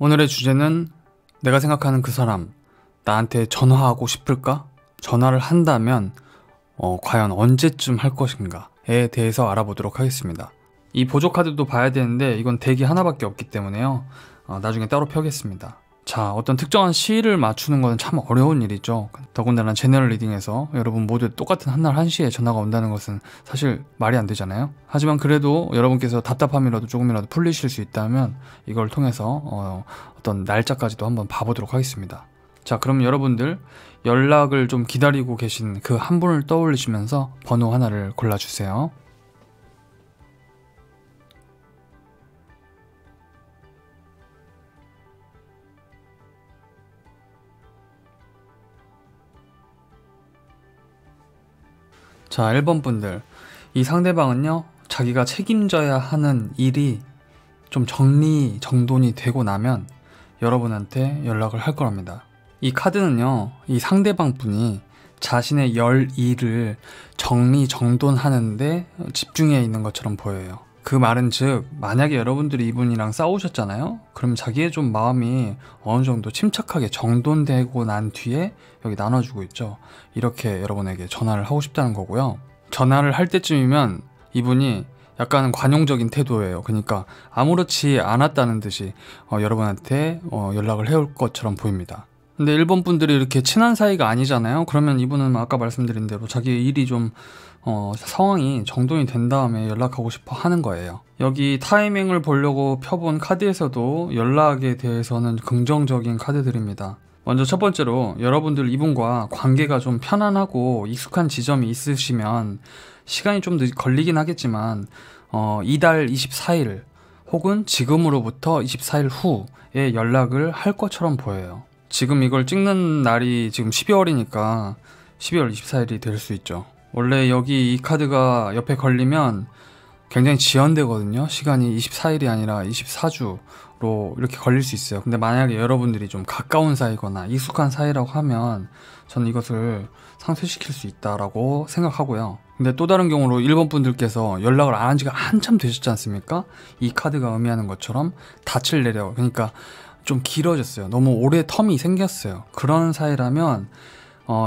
오늘의 주제는 내가 생각하는 그 사람 나한테 전화하고 싶을까? 전화를 한다면 과연 언제쯤 할 것인가에 대해서 알아보도록 하겠습니다. 이 보조카드도 봐야 되는데 이건 덱이 하나밖에 없기 때문에요. 나중에 따로 펴겠습니다. 자, 어떤 특정한 시를 맞추는 것은 참 어려운 일이죠. 더군다나 제너럴 리딩에서 여러분 모두 똑같은 한날 1시에 전화가 온다는 것은 사실 말이 안 되잖아요. 하지만 그래도 여러분께서 답답함이라도 조금이라도 풀리실 수 있다면 이걸 통해서 어떤 날짜까지도 한번 봐보도록 하겠습니다. 자, 그럼 여러분들 연락을 좀 기다리고 계신 그 한 분을 떠올리시면서 번호 하나를 골라주세요. 자, 1번 분들, 이 상대방은요 자기가 책임져야 하는 일이 좀 정돈이 되고 나면 여러분한테 연락을 할 거랍니다. 이 카드는요 이 상대방 분이 자신의 일을 정돈하는데 집중해 있는 것처럼 보여요. 그 말은 즉, 만약에 여러분들이 이분이랑 싸우셨잖아요? 그럼 자기의 좀 마음이 어느 정도 침착하게 정돈되고 난 뒤에 여기 나눠주고 있죠. 이렇게 여러분에게 전화를 하고 싶다는 거고요. 전화를 할 때쯤이면 이분이 약간 관용적인 태도예요. 그러니까 아무렇지 않았다는 듯이 여러분한테 연락을 해올 것처럼 보입니다. 근데 일본 분들이 이렇게 친한 사이가 아니잖아요. 그러면 이분은 아까 말씀드린 대로 자기 일이 좀 상황이 정돈이 된 다음에 연락하고 싶어 하는 거예요. 여기 타이밍을 보려고 펴본 카드에서도 연락에 대해서는 긍정적인 카드들입니다. 먼저 첫 번째로 여러분들 이분과 관계가 좀 편안하고 익숙한 지점이 있으시면 시간이 좀 걸리긴 하겠지만 이달 24일 혹은 지금으로부터 24일 후에 연락을 할 것처럼 보여요. 지금 이걸 찍는 날이 지금 12월이니까 12월 24일이 될 수 있죠. 원래 여기 이 카드가 옆에 걸리면 굉장히 지연되거든요. 시간이 24일이 아니라 24주로 이렇게 걸릴 수 있어요. 근데 만약에 여러분들이 좀 가까운 사이거나 익숙한 사이라고 하면 저는 이것을 상쇄시킬 수 있다라고 생각하고요. 근데 또 다른 경우로 1번 분들께서 연락을 안 한 지가 한참 되셨지 않습니까? 이 카드가 의미하는 것처럼 닻을 내려, 그러니까 좀 길어졌어요. 너무 오래 텀이 생겼어요. 그런 사이라면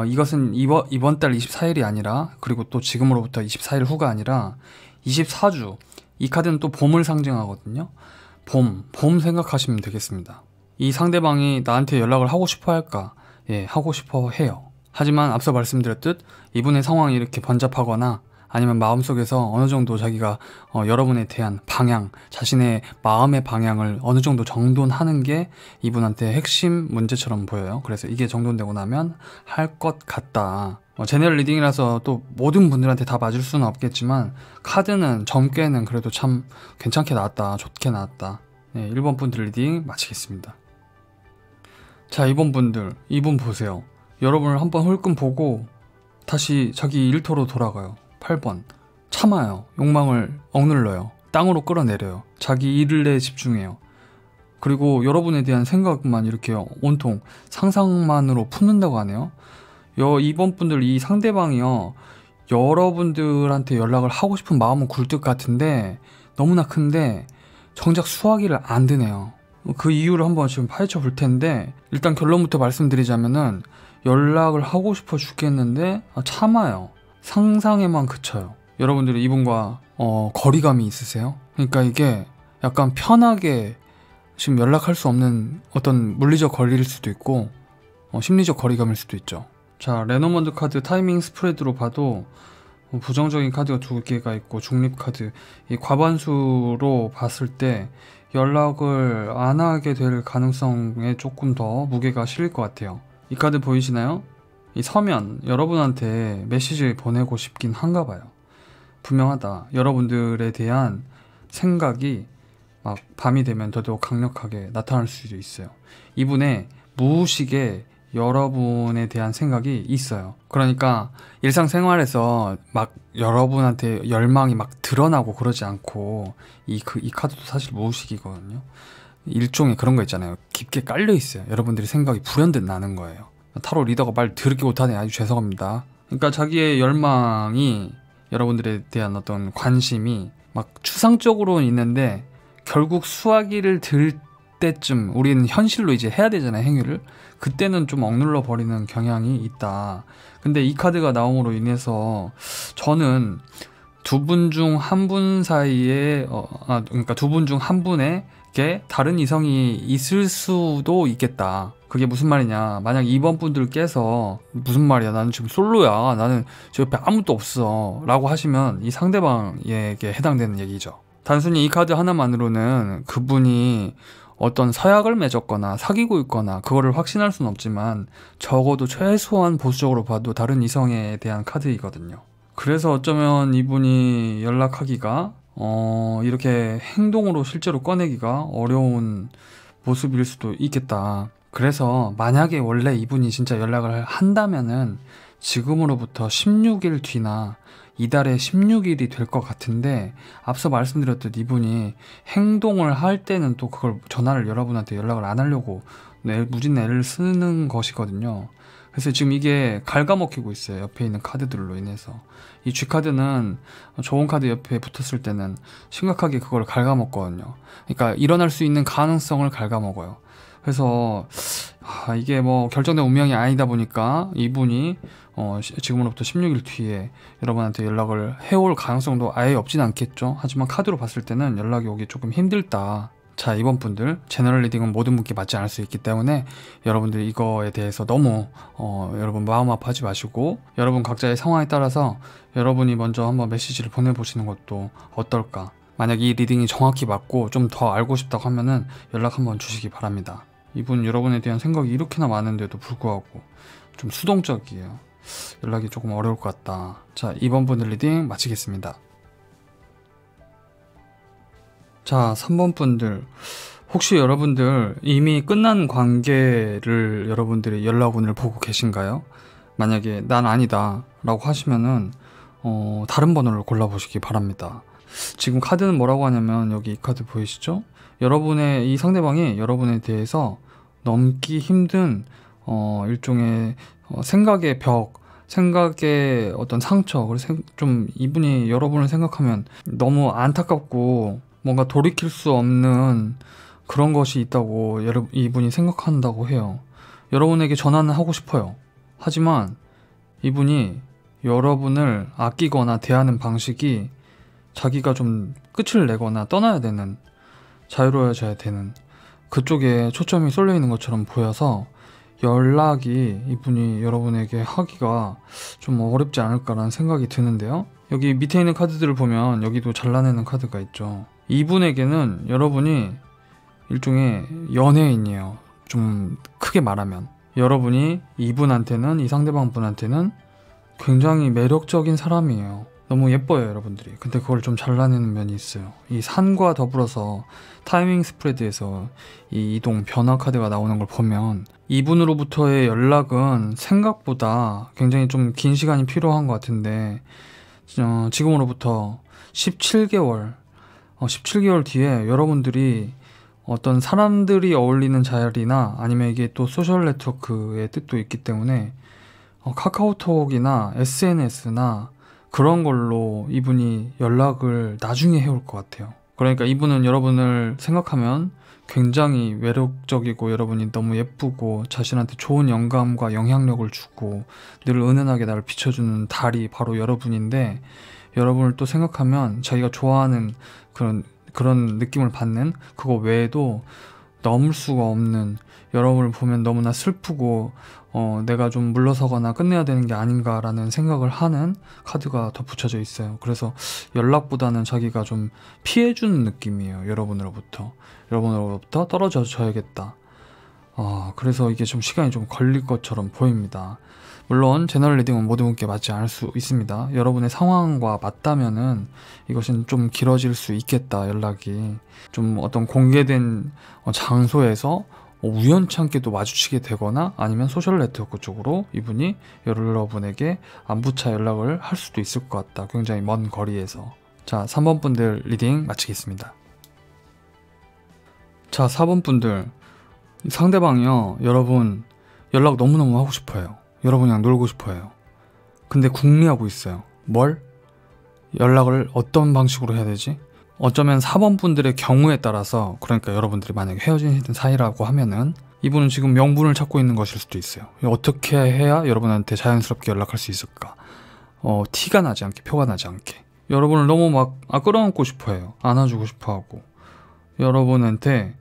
이것은 이번 달 24일이 아니라, 그리고 또 지금으로부터 24일 후가 아니라 24주. 이 카드는 또 봄을 상징하거든요. 봄 생각하시면 되겠습니다. 이 상대방이 나한테 연락을 하고 싶어 할까? 예, 하고 싶어 해요. 하지만 앞서 말씀드렸듯 이분의 상황이 이렇게 번잡하거나 아니면 마음속에서 어느 정도 자기가 여러분에 대한 방향, 자신의 마음의 방향을 어느 정도 정돈하는 게 이분한테 핵심 문제처럼 보여요. 그래서 이게 정돈되고 나면 할 것 같다. 제너럴 리딩이라서 또 모든 분들한테 다 맞을 수는 없겠지만 카드는 점괘는 그래도 참 괜찮게 나왔다, 좋게 나왔다. 네, 1번 분들 리딩 마치겠습니다. 자, 2번 분들, 이분 보세요. 여러분을 한번 흘끔 보고 다시 자기 일터로 돌아가요. 8번, 참아요. 욕망을 억눌러요. 땅으로 끌어내려요. 자기 일에 집중해요. 그리고 여러분에 대한 생각만 이렇게 온통 상상만으로 품는다고 하네요. 2번 분들, 이 상대방이요, 여러분들한테 연락을 하고 싶은 마음은 굴뚝 같은데 너무나 큰데 정작 수화기를 안 드네요. 그 이유를 한번 지금 파헤쳐 볼 텐데, 일단 결론부터 말씀드리자면은 연락을 하고 싶어 죽겠는데 참아요. 상상에만 그쳐요. 여러분들이 이분과 거리감이 있으세요? 그러니까 이게 약간 편하게 지금 연락할 수 없는 어떤 물리적 거리일 수도 있고 심리적 거리감일 수도 있죠. 자, 레노먼드 카드 타이밍 스프레드로 봐도 부정적인 카드가 2개가 있고 중립 카드, 이 과반수로 봤을 때 연락을 안 하게 될 가능성에 조금 더 무게가 실릴 것 같아요. 이 카드 보이시나요? 이 서면 여러분한테 메시지를 보내고 싶긴 한가 봐요. 분명하다. 여러분들에 대한 생각이 막 밤이 되면 더더욱 강력하게 나타날 수도 있어요. 이분의 무의식에 여러분에 대한 생각이 있어요. 그러니까 일상생활에서 막 여러분한테 열망이 막 드러나고 그러지 않고 이 카드도 사실 무의식이거든요. 일종의 그런 거 있잖아요. 깊게 깔려 있어요. 여러분들이 생각이 불현듯 나는 거예요. 타로 리더가 말 더럽게 못하네. 아주 죄송합니다. 그러니까 자기의 열망이, 여러분들에 대한 어떤 관심이 막 추상적으로는 있는데 결국 수화기를 들 그때쯤 우리는 현실로 이제 해야 되잖아요, 행위를. 그때는 좀 억눌러 버리는 경향이 있다. 근데 이 카드가 나옴으로 인해서 저는 두 분 중 한 분 사이에 그러니까 두 분 중 한 분에게 다른 이성이 있을 수도 있겠다. 그게 무슨 말이냐, 만약 2번 분들께서 무슨 말이야, 나는 지금 솔로야, 나는 저 옆에 아무도 없어 라고 하시면 이 상대방에게 해당되는 얘기죠. 단순히 이 카드 하나만으로는 그분이 어떤 서약을 맺었거나 사귀고 있거나 그거를 확신할 수는 없지만 적어도 최소한 보수적으로 봐도 다른 이성에 대한 카드이거든요. 그래서 어쩌면 이분이 연락하기가 이렇게 행동으로 실제로 꺼내기가 어려운 모습일 수도 있겠다. 그래서 만약에 원래 이분이 진짜 연락을 한다면은 지금으로부터 16일 뒤나 이달에 16일이 될 것 같은데, 앞서 말씀드렸듯 이분이 행동을 할 때는 또 그걸 전화를 여러분한테 연락을 안 하려고 무진 애를 쓰는 것이거든요. 그래서 지금 이게 갉아먹히고 있어요, 옆에 있는 카드들로 인해서. 이 G카드는 좋은 카드 옆에 붙었을 때는 심각하게 그걸 갉아먹거든요. 그러니까 일어날 수 있는 가능성을 갉아먹어요. 그래서 이게 뭐 결정된 운명이 아니다 보니까 이분이 지금으로부터 16일 뒤에 여러분한테 연락을 해올 가능성도 아예 없진 않겠죠. 하지만 카드로 봤을 때는 연락이 오기 조금 힘들다. 자, 이번 분들 제너럴 리딩은 모든 분께 맞지 않을 수 있기 때문에 여러분들 이거에 대해서 너무 여러분 마음 아파하지 마시고, 여러분 각자의 상황에 따라서 여러분이 먼저 한번 메시지를 보내보시는 것도 어떨까. 만약 이 리딩이 정확히 맞고 좀 더 알고 싶다고 하면은 연락 한번 주시기 바랍니다. 이분 여러분에 대한 생각이 이렇게나 많은데도 불구하고 좀 수동적이에요. 연락이 조금 어려울 것 같다. 자, 이번 분들 리딩 마치겠습니다. 자, 3번 분들, 혹시 여러분들 이미 끝난 관계를 여러분들이 연락운을 보고 계신가요? 만약에 난 아니다 라고 하시면은 다른 번호를 골라보시기 바랍니다. 지금 카드는 뭐라고 하냐면, 여기 이 카드 보이시죠? 여러분의 이 상대방이 여러분에 대해서 넘기 힘든 일종의 생각의 벽, 생각의 어떤 상처, 그래서 좀 이분이 여러분을 생각하면 너무 안타깝고 뭔가 돌이킬 수 없는 그런 것이 있다고 이분이 생각한다고 해요. 여러분에게 전화는 하고 싶어요. 하지만 이분이 여러분을 아끼거나 대하는 방식이 자기가 좀 끝을 내거나 떠나야 되는, 자유로워져야 되는 그쪽에 초점이 쏠려 있는 것처럼 보여서 연락이 이분이 여러분에게 하기가 좀 어렵지 않을까라는 생각이 드는데요. 여기 밑에 있는 카드들을 보면 여기도 잘라내는 카드가 있죠. 이분에게는 여러분이 일종의 연예인이에요. 좀 크게 말하면 여러분이 이분한테는, 이 상대방 분한테는 굉장히 매력적인 사람이에요. 너무 예뻐요, 여러분들이. 근데 그걸 좀 잘라내는 면이 있어요. 이 산과 더불어서 타이밍 스프레드에서 이 이동 변화 카드가 나오는 걸 보면 이분으로부터의 연락은 생각보다 굉장히 좀 긴 시간이 필요한 것 같은데, 지금으로부터 17개월 뒤에 여러분들이 어떤 사람들이 어울리는 자리나, 아니면 이게 또 소셜 네트워크의 뜻도 있기 때문에 카카오톡이나 SNS나 그런 걸로 이분이 연락을 나중에 해올 것 같아요. 그러니까 이분은 여러분을 생각하면 굉장히 매력적이고 여러분이 너무 예쁘고 자신한테 좋은 영감과 영향력을 주고 늘 은은하게 나를 비춰주는 달이 바로 여러분인데, 여러분을 또 생각하면 자기가 좋아하는 그런 느낌을 받는, 그거 외에도 넘을 수가 없는, 여러분을 보면 너무나 슬프고 내가 좀 물러서거나 끝내야 되는 게 아닌가라는 생각을 하는 카드가 덧붙여져 있어요. 그래서 연락보다는 자기가 좀 피해주는 느낌이에요. 여러분으로부터 떨어져 줘야겠다. 그래서 이게 좀 시간이 좀 걸릴 것처럼 보입니다. 물론 제너럴 리딩은 모든 분께 맞지 않을 수 있습니다. 여러분의 상황과 맞다면은 이것은 좀 길어질 수 있겠다. 연락이 좀 어떤 공개된 장소에서 우연찮게도 마주치게 되거나, 아니면 소셜 네트워크 쪽으로 이분이 여러분에게 안부차 연락을 할 수도 있을 것 같다. 굉장히 먼 거리에서. 자, 3번 분들 리딩 마치겠습니다. 자, 4번 분들, 상대방이요, 여러분 연락 너무너무 하고 싶어요. 여러분이랑 놀고 싶어요. 근데 궁리하고 있어요. 뭘? 연락을 어떤 방식으로 해야 되지? 어쩌면 4번 분들의 경우에 따라서, 그러니까 여러분들이 만약에 헤어진 사이라고 하면은 이분은 지금 명분을 찾고 있는 것일 수도 있어요. 어떻게 해야 여러분한테 자연스럽게 연락할 수 있을까? 티가 나지 않게, 표가 나지 않게. 여러분을 너무 막 끌어안고 싶어 해요. 안아주고 싶어 하고, 여러분한테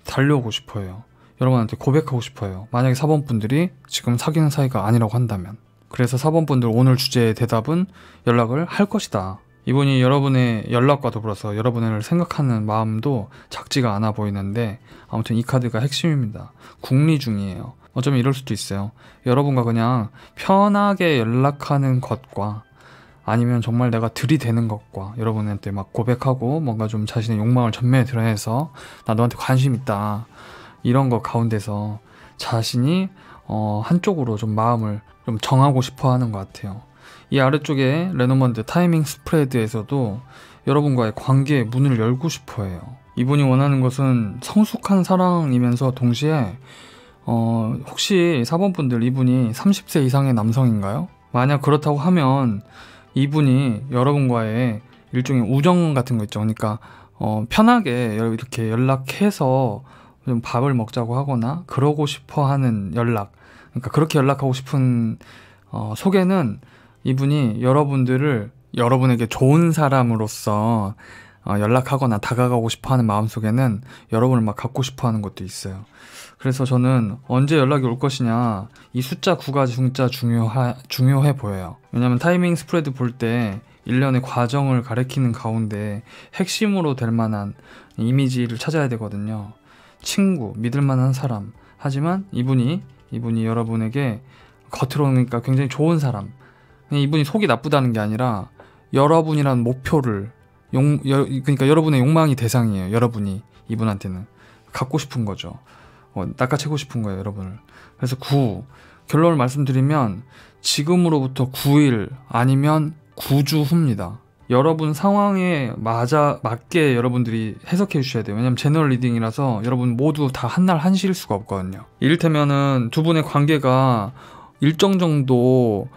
달려오고 싶어 해요. 여러분한테 고백하고 싶어 해요. 만약에 4번 분들이 지금 사귀는 사이가 아니라고 한다면. 그래서 4번 분들 오늘 주제의 대답은 연락을 할 것이다. 이분이 여러분의 연락과 더불어서 여러분을 생각하는 마음도 작지가 않아 보이는데, 아무튼 이 카드가 핵심입니다. 궁리 중이에요. 어쩌면 이럴 수도 있어요. 여러분과 그냥 편하게 연락하는 것과, 아니면 정말 내가 들이대는 것과, 여러분한테 막 고백하고 뭔가 좀 자신의 욕망을 전면에 드러내서 나 너한테 관심 있다, 이런 거 가운데서 자신이 한쪽으로 좀 마음을 좀 정하고 싶어 하는 것 같아요. 이 아래쪽에 레노먼드 타이밍 스프레드에서도 여러분과의 관계의 문을 열고 싶어 해요. 이분이 원하는 것은 성숙한 사랑이면서 동시에 혹시 4번 분들 이분이 30세 이상의 남성인가요? 만약 그렇다고 하면 이분이 여러분과의 일종의 우정 같은 거 있죠. 그러니까 편하게 이렇게 연락해서 좀 밥을 먹자고 하거나 그러고 싶어 하는 연락, 그러니까 그렇게 연락하고 싶은 속에는 이분이 여러분에게 좋은 사람으로서 연락하거나 다가가고 싶어 하는 마음속에는 여러분을 막 갖고 싶어 하는 것도 있어요. 그래서 저는 언제 연락이 올 것이냐, 이 숫자 9가 진짜 중요해 보여요. 왜냐면 타이밍 스프레드 볼 때 1년의 과정을 가리키는 가운데 핵심으로 될 만한 이미지를 찾아야 되거든요. 친구, 믿을 만한 사람. 하지만 이분이 여러분에게 겉으로는 그러니까 굉장히 좋은 사람, 이분이 속이 나쁘다는 게 아니라 여러분이라는 목표를 그러니까 여러분의 욕망이 대상이에요. 여러분이 이분한테는 갖고 싶은 거죠. 낚아채고 싶은 거예요, 여러분을. 그래서 9, 결론을 말씀드리면 지금으로부터 9일 아니면 9주 후입니다. 여러분 상황에 맞게 여러분들이 해석해 주셔야 돼요. 왜냐면 제너럴 리딩이라서 여러분 모두 다 한날 한시일 수가 없거든요. 이를테면은 두 분의 관계가 일정 정도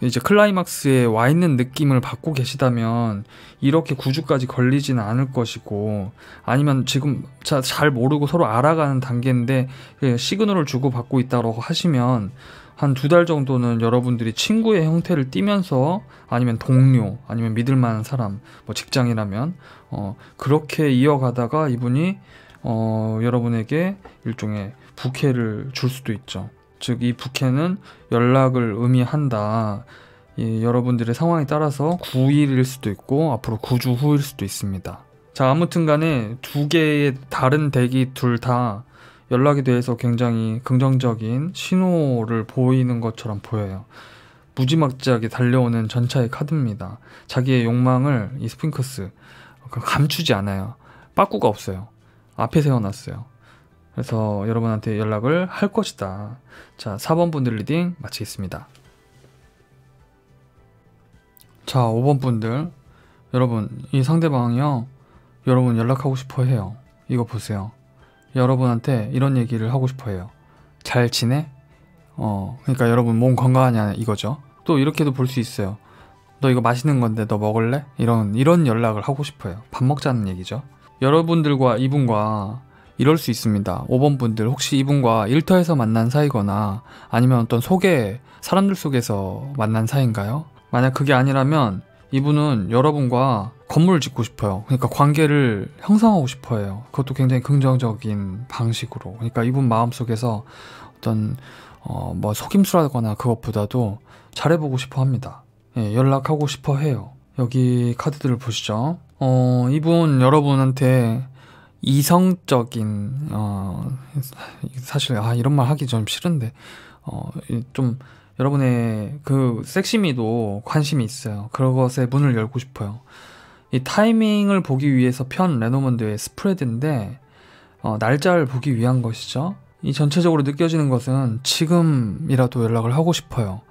이제 클라이막스에 와 있는 느낌을 받고 계시다면 이렇게 9주까지 걸리지는 않을 것이고, 아니면 지금 잘 모르고 서로 알아가는 단계인데 시그널을 주고받고 있다고 하시면 한 2달 정도는 여러분들이 친구의 형태를 띠면서, 아니면 동료, 아니면 믿을 만한 사람, 뭐 직장이라면 그렇게 이어가다가 이분이 여러분에게 일종의 부케를 줄 수도 있죠. 즉 이 부케는 연락을 의미한다. 여러분들의 상황에 따라서 9일일 수도 있고 앞으로 9주 후일 수도 있습니다. 자, 아무튼 간에 두 개의 다른 덱이 둘 다 연락에 대해서 굉장히 긍정적인 신호를 보이는 것처럼 보여요. 무지막지하게 달려오는 전차의 카드입니다. 자기의 욕망을 이 스핑크스 감추지 않아요. 빠꾸가 없어요. 앞에 세워놨어요. 그래서 여러분한테 연락을 할 것이다. 자, 4번 분들 리딩 마치겠습니다. 자, 5번 분들, 여러분 이 상대방이요, 여러분 연락하고 싶어 해요. 이거 보세요. 여러분한테 이런 얘기를 하고 싶어 해요. 잘 지내? 그러니까 여러분 몸 건강하냐 이거죠. 또 이렇게도 볼 수 있어요. 너 이거 맛있는 건데 너 먹을래? 이런 연락을 하고 싶어 해요. 밥 먹자는 얘기죠. 여러분들과 이분과 이럴 수 있습니다. 5번 분들, 혹시 이분과 일터에서 만난 사이거나 아니면 어떤 사람들 속에서 만난 사이인가요? 만약 그게 아니라면 이분은 여러분과 건물을 짓고 싶어요. 그러니까 관계를 형성하고 싶어 해요. 그것도 굉장히 긍정적인 방식으로. 그러니까 이분 마음속에서 어떤 뭐 속임수라거나 그것보다도 잘해보고 싶어 합니다. 예, 연락하고 싶어 해요. 여기 카드들을 보시죠. 이분 여러분한테 이성적인 사실 이런 말 하기 좀 싫은데 좀 여러분의 그 섹시미도 관심이 있어요. 그것에 문을 열고 싶어요. 이 타이밍을 보기 위해서 편 레노먼드의 스프레드인데 날짜를 보기 위한 것이죠. 이 전체적으로 느껴지는 것은 지금이라도 연락을 하고 싶어요.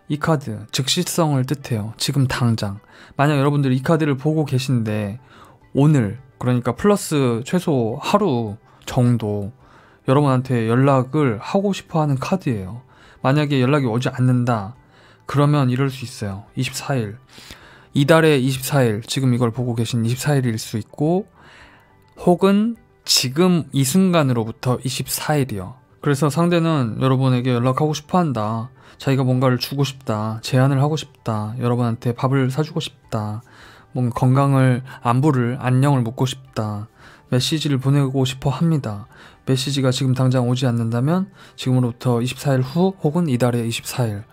이 카드 즉시성을 뜻해요. 지금 당장. 만약 여러분들이 이 카드를 보고 계신데 오늘, 그러니까 플러스 최소 하루 정도 여러분한테 연락을 하고 싶어 하는 카드예요. 만약에 연락이 오지 않는다, 그러면 이럴 수 있어요. 24일 이달의 24일, 지금 이걸 보고 계신 24일일 수 있고, 혹은 지금 이 순간으로부터 24일이요. 그래서 상대는 여러분에게 연락하고 싶어 한다. 자기가 뭔가를 주고 싶다. 제안을 하고 싶다. 여러분한테 밥을 사주고 싶다. 뭔가 건강을, 안부를, 안녕을 묻고 싶다. 메시지를 보내고 싶어 합니다. 메시지가 지금 당장 오지 않는다면 지금으로부터 24일 후 혹은 이달의 24일.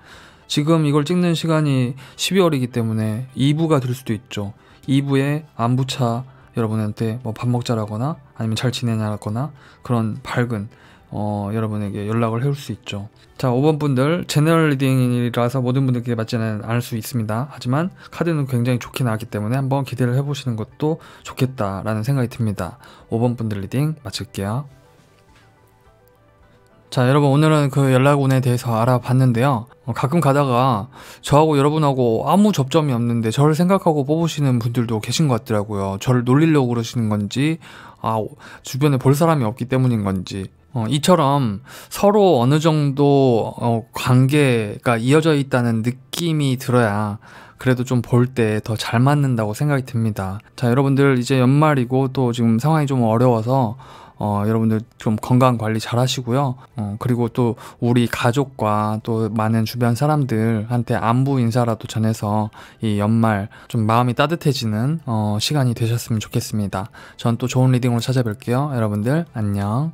지금 이걸 찍는 시간이 12월이기 때문에 2부가 될 수도 있죠. 2부에 안부차 여러분한테 뭐 밥 먹자라거나 아니면 잘 지내냐라거나 그런 밝은 여러분에게 연락을 해올 수 있죠. 자, 5번 분들 제너럴 리딩이라서 모든 분들께 맞지는 않을 수 있습니다. 하지만 카드는 굉장히 좋게 나왔기 때문에 한번 기대를 해보시는 것도 좋겠다라는 생각이 듭니다. 5번 분들 리딩 마칠게요. 자, 여러분 오늘은 그 연락운에 대해서 알아봤는데요. 가끔 가다가 저하고 여러분하고 아무 접점이 없는데 저를 생각하고 뽑으시는 분들도 계신 것 같더라고요. 저를 놀리려고 그러시는 건지 주변에 볼 사람이 없기 때문인 건지 이처럼 서로 어느 정도 관계가 이어져 있다는 느낌이 들어야 그래도 좀 볼 때 더 잘 맞는다고 생각이 듭니다. 자, 여러분들 이제 연말이고 또 지금 상황이 좀 어려워서 여러분들 좀 건강 관리 잘 하시고요. 그리고 또 우리 가족과 또 많은 주변 사람들한테 안부 인사라도 전해서 이 연말 좀 마음이 따뜻해지는 시간이 되셨으면 좋겠습니다. 전 또 좋은 리딩으로 찾아뵐게요. 여러분들 안녕.